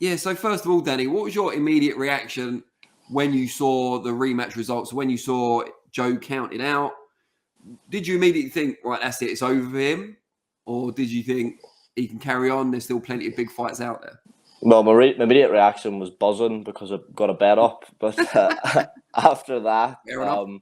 Yeah, so first of all, Danny, what was your immediate reaction when you saw the rematch results, when you saw Joe counted out? Did you immediately think, right, that's it, it's over for him? Or did you think he can carry on? There's still plenty of big fights out there. Well, my immediate reaction was buzzing because I got a bet up. But after that, Fair enough.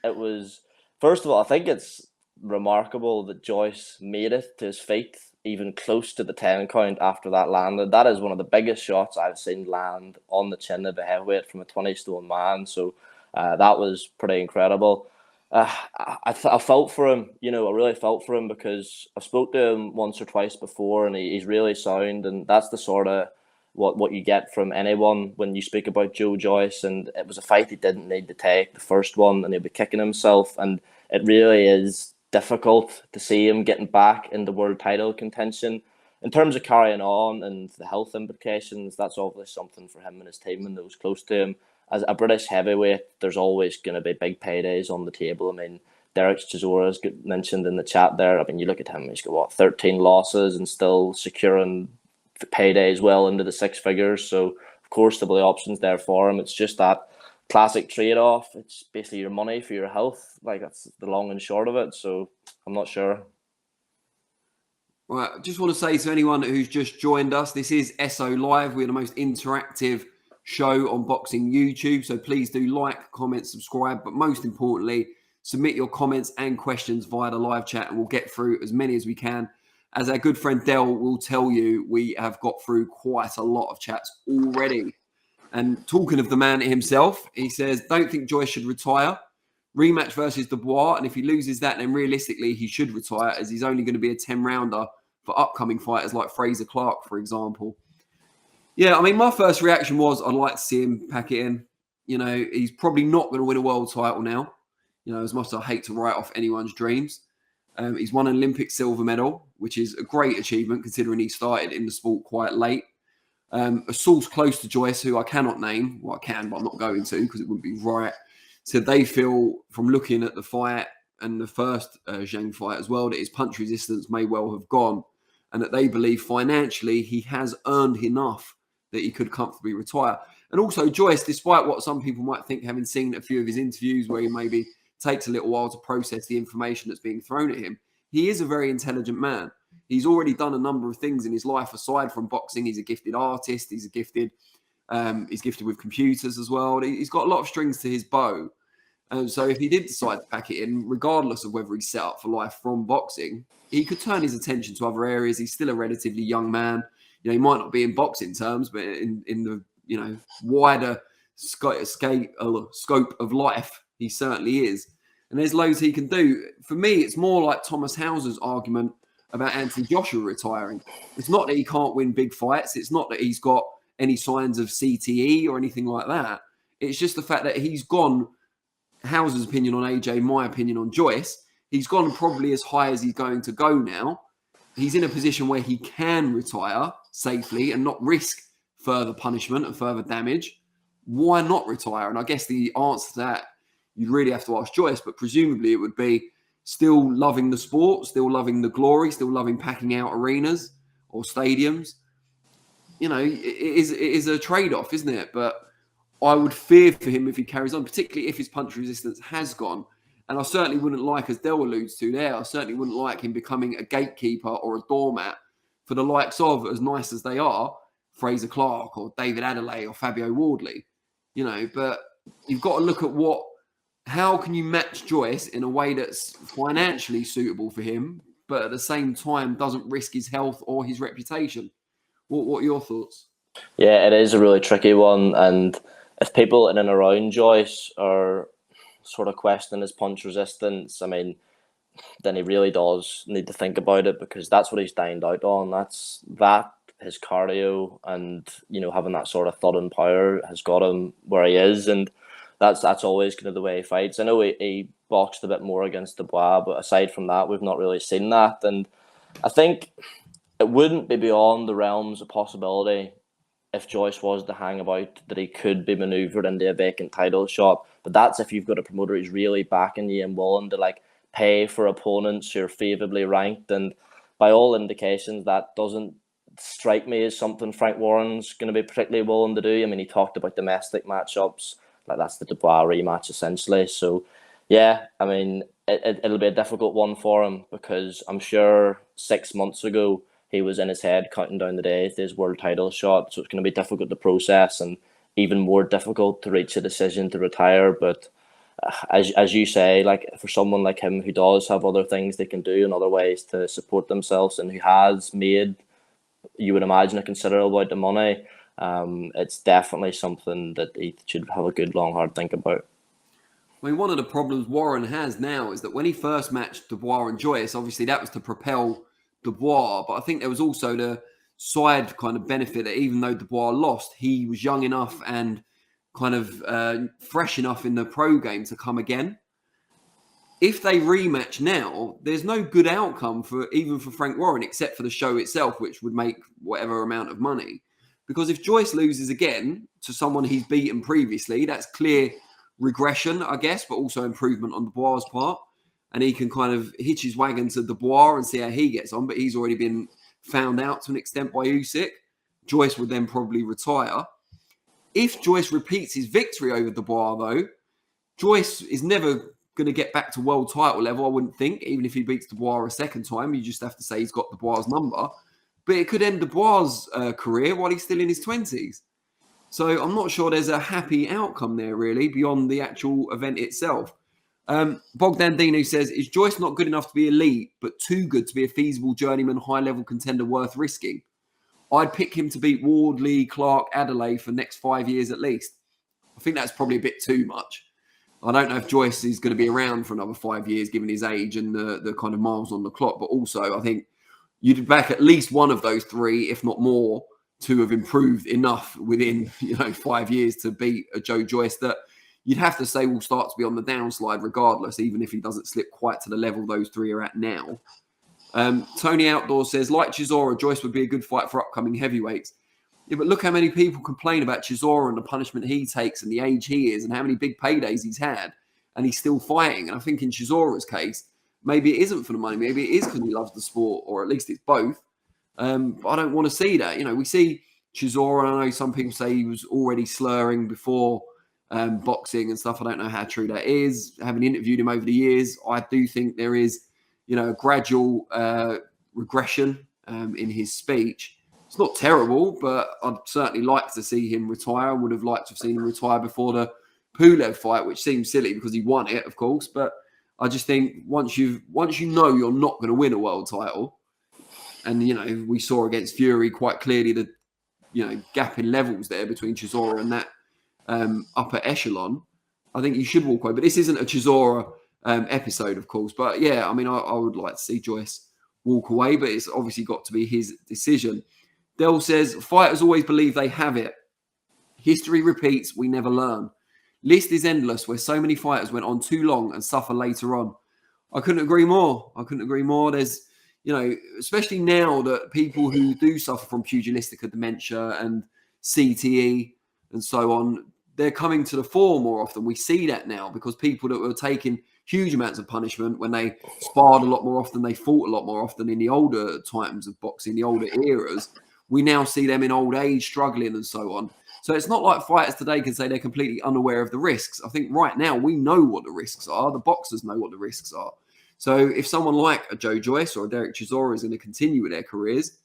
it was, first of all, I think it's remarkable that Joyce made it to his feet, even close to the 10 count after that landed. That is one of the biggest shots I've seen land on the chin of a heavyweight from a 20-stone man. So that was pretty incredible. I felt for him, I really felt for him because I spoke to him once or twice before, and he's really sound, and that's the sort of what you get from anyone when you speak about Joe Joyce. And it was a fight he didn't need to take, the first one, and he'll be kicking himself, and it really is difficult to see him getting back in the world title contention. In terms of carrying on and the health implications, that's obviously something for him and his team and those close to him. As a British heavyweight, there's always going to be big paydays on the table. I mean, Derek Chisora's got mentioned in the chat there. I mean, you look at him, he's got 13 losses and still securing paydays well into the six figures. So, of course, there'll be options there for him. It's just that classic trade-off. It's basically your money for your health. Like, that's the long and short of it. So, I'm not sure. Right, just want to say to anyone who's just joined us, this is SO Live. We're the most interactive show on boxing YouTube. So please do like, comment, subscribe. But most importantly, submit your comments and questions via the live chat, and we'll get through as many as we can. As our good friend Dell will tell you, we have got through quite a lot of chats already. And talking of the man himself, he says, don't think Joyce should retire. Rematch versus Dubois. And if he loses that, then realistically, he should retire, as he's only going to be a 10-rounder for upcoming fighters like Fraser Clark, for example. Yeah, I mean, my first reaction was I'd like to see him pack it in. He's probably not going to win a world title now, as much as I hate to write off anyone's dreams. He's won an Olympic silver medal, which is a great achievement considering he started in the sport quite late. A source close to Joyce, who I cannot name, well, I can, but I'm not going to because it wouldn't be right, said they feel from looking at the fight and the first Zhang fight as well that his punch resistance may well have gone, and that they believe financially he has earned enough that he could comfortably retire. And also Joyce, despite what some people might think, having seen a few of his interviews where he maybe takes a little while to process the information that's being thrown at him, he is a very intelligent man. He's already done a number of things in his life aside from boxing. He's a gifted artist. He's gifted with computers as well. He's got a lot of strings to his bow. So if he did decide to pack it in, regardless of whether he's set up for life from boxing, he could turn his attention to other areas. He's still a relatively young man. He might not be in boxing terms, but in the wider scope of life, he certainly is. And there's loads he can do. For me, it's more like Thomas Hauser's argument about Anthony Joshua retiring. It's not that he can't win big fights. It's not that he's got any signs of CTE or anything like that. It's just the fact that he's gone, Hauser's opinion on AJ, my opinion on Joyce, he's gone probably as high as he's going to go now. He's in a position where he can retire safely and not risk further punishment and further damage. Why not retire? And I guess the answer to that, you'd really have to ask Joyce, but presumably it would be still loving the sport, still loving the glory, still loving packing out arenas or stadiums. It is a trade-off, isn't it? But I would fear for him if he carries on, particularly if his punch resistance has gone. And I certainly wouldn't like, as Del alludes to there, I certainly wouldn't like him becoming a gatekeeper or a doormat for the likes of, as nice as they are, Fraser Clark or David Adelaide or Fabio Wardley. But you've got to look at how can you match Joyce in a way that's financially suitable for him, but at the same time doesn't risk his health or his reputation? What are your thoughts? Yeah, it is a really tricky one. And if people in and around Joyce are sort of questioning his punch resistance, I mean, then he really does need to think about it, because that's what he's dined out on. That's his cardio and having that sort of thud and power has got him where he is, and that's always kind of the way he fights. I know he boxed a bit more against Dubois, but aside from that, we've not really seen that. And I think it wouldn't be beyond the realms of possibility if Joyce was to hang about that he could be manoeuvred into a vacant title shot. But that's if you've got a promoter who's really backing you and willing to pay for opponents who are favourably ranked. And by all indications, that doesn't strike me as something Frank Warren's going to be particularly willing to do. I mean, he talked about domestic matchups, like that's the Dubois rematch essentially. So, yeah, I mean, it'll be a difficult one for him, because I'm sure 6 months ago he was in his head counting down the days to his world title shot. So it's going to be difficult to process, and even more difficult to reach a decision to retire. But as you say, like for someone like him who does have other things they can do and other ways to support themselves, and who has made, you would imagine, a considerable amount of money, it's definitely something that he should have a good long hard think about. I mean, one of the problems Warren has now is that when he first matched Dubois and Joyce, obviously that was to propel Dubois, but I think there was also the side kind of benefit that even though Dubois lost, he was young enough and kind of fresh enough in the pro game to come again. If they rematch now, there's no good outcome for Frank Warren, except for the show itself, which would make whatever amount of money. Because if Joyce loses again to someone he's beaten previously, that's clear regression, I guess, but also improvement on Dubois' part. And he can kind of hitch his wagon to Dubois and see how he gets on. But he's already been found out to an extent by Usyk. Joyce would then probably retire. If Joyce repeats his victory over Dubois, though, Joyce is never going to get back to world title level, I wouldn't think. Even if he beats Dubois a second time, you just have to say he's got Dubois' number. But it could end Dubois' career while he's still in his 20s. So I'm not sure there's a happy outcome there, really, beyond the actual event itself. Bogdan Dino says, is Joyce not good enough to be elite, but too good to be a feasible journeyman, high-level contender worth risking? I'd pick him to beat Wardley, Clark, Adelaide for the next 5 years at least. I think that's probably a bit too much. I don't know if Joyce is going to be around for another 5 years, given his age and the kind of miles on the clock. But also, I think you'd back at least one of those three, if not more, to have improved enough within 5 years to beat a Joe Joyce that you'd have to say will start to be on the downslide regardless, even if he doesn't slip quite to the level those three are at now. Tony Outdoor says, like Chisora, Joyce would be a good fight for upcoming heavyweights. Yeah, but look how many people complain about Chisora and the punishment he takes and the age he is and how many big paydays he's had, and he's still fighting. And I think in Chisora's case, maybe it isn't for the money. Maybe it is because he loves the sport, or at least it's both. But I don't want to see that. We see Chisora. I know some people say he was already slurring before boxing and stuff. I don't know how true that is. Having interviewed him over the years, I do think there is, a gradual regression in his speech. It's not terrible, but I'd certainly like to see him retire. I would have liked to have seen him retire before the Pulev fight, which seems silly because he won it, of course. But I just think once you know you're not going to win a world title, and we saw against Fury quite clearly the gap in levels there between Chisora and that upper echelon. I think you should walk away. But this isn't a Chisora episode, of course. But yeah, I mean, I would like to see Joyce walk away, but it's obviously got to be his decision. Dell says, fighters always believe they have it. History repeats, we never learn. List is endless where so many fighters went on too long and suffer later on. I couldn't agree more. There's, especially now that people who do suffer from pugilistic dementia and CTE and so on, they're coming to the fore more often. We see that now because people that were taking huge amounts of punishment when they sparred a lot more often, they fought a lot more often in the older times of boxing, the older eras. We now see them in old age struggling and so on. So it's not like fighters today can say they're completely unaware of the risks. I think right now we know what the risks are. The boxers know what the risks are. So if someone like a Joe Joyce or a Derek Chisora is going to continue with their careers,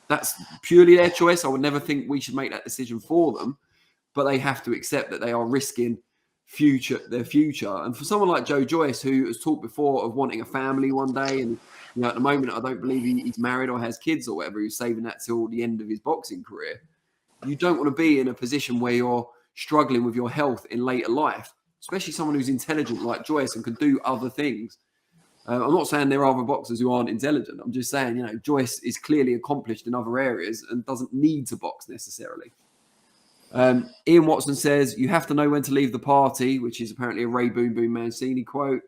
that's purely their choice. I would never think we should make that decision for them, but they have to accept that they are risking their future. And for someone like Joe Joyce, who has talked before of wanting a family one day, and at the moment I don't believe he's married or has kids or whatever, he's saving that till the end of his boxing career. You don't want to be in a position where you're struggling with your health in later life, especially someone who's intelligent like Joyce and can do other things. I'm not saying there are other boxers who aren't intelligent. I'm just saying, Joyce is clearly accomplished in other areas and doesn't need to box necessarily. Ian Watson says, you have to know when to leave the party, which is apparently a Ray Boom Boom Mancini quote.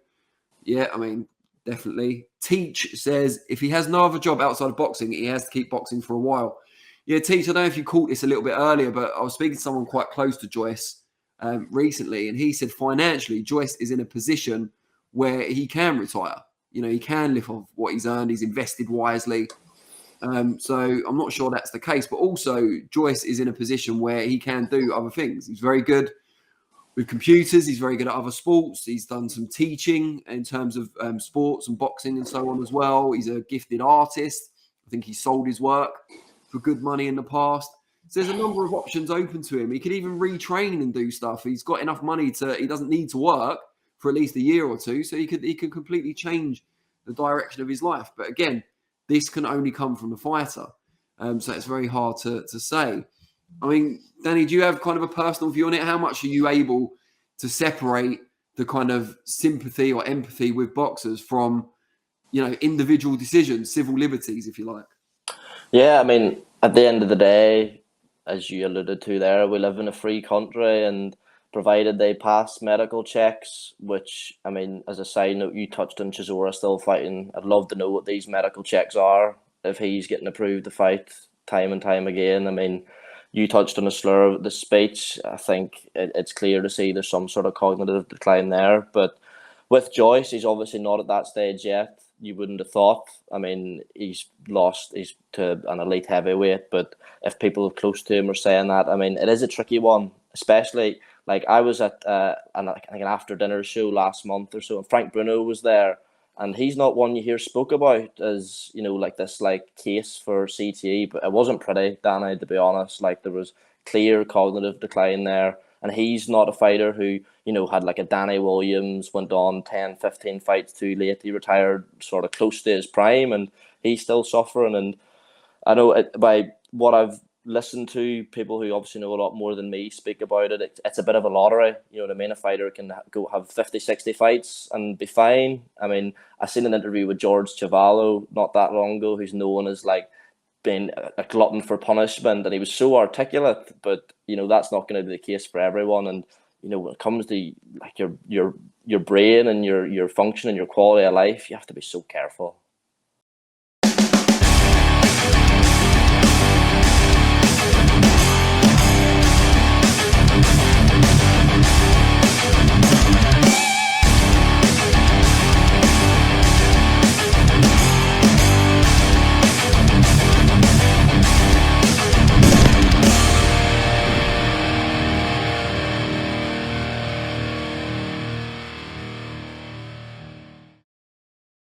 Yeah, I mean, definitely. Teach says, if he has no other job outside of boxing, he has to keep boxing for a while. Yeah, Teach, I don't know if you caught this a little bit earlier, but I was speaking to someone quite close to Joyce recently, and he said financially, Joyce is in a position where he can retire. He can live off what he's earned. He's invested wisely. So I'm not sure that's the case. But also, Joyce is in a position where he can do other things. He's very good with computers. He's very good at other sports. He's done some teaching in terms of sports and boxing and so on as well. He's a gifted artist. I think he sold his work for good money in the past. So there's a number of options open to him. He could even retrain and do stuff. He's got enough money he doesn't need to work for at least a year or two. So he could completely change the direction of his life. But again, this can only come from the fighter. So it's very hard to say. I mean, Danny, do you have kind of a personal view on it? How much are you able to separate the kind of sympathy or empathy with boxers from, individual decisions, civil liberties, if you like? Yeah, I mean, at the end of the day, as you alluded to there, we live in a free country, and provided they pass medical checks, which, I mean, as a side note, you touched on Chisora still fighting. I'd love to know what these medical checks are, if he's getting approved to fight time and time again. I mean, you touched on a slur of the speech. I think it's clear to see there's some sort of cognitive decline there. But with Joyce, he's obviously not at that stage yet. You wouldn't have thought. I mean, he's to an elite heavyweight, but if people close to him are saying that, I mean, it is a tricky one, especially, like, I was at an after dinner show last month or so, and Frank Bruno was there, and he's not one you hear spoke about as, like this case for CTE, but it wasn't pretty, Danny, to be honest. Like, there was clear cognitive decline there. And he's not a fighter who, had like a Danny Williams, went on 10, 15 fights too late. He retired sort of close to his prime, and he's still suffering. And I know by what I've listened to, people who obviously know a lot more than me speak about it, it's a bit of a lottery. You know what I mean? A fighter can go have 50, 60 fights and be fine. I mean, I seen an interview with George Chavallo not that long ago, who's known as being a glutton for punishment, and he was so articulate, but that's not going to be the case for everyone. And when it comes to your brain and your function and your quality of life, you have to be so careful.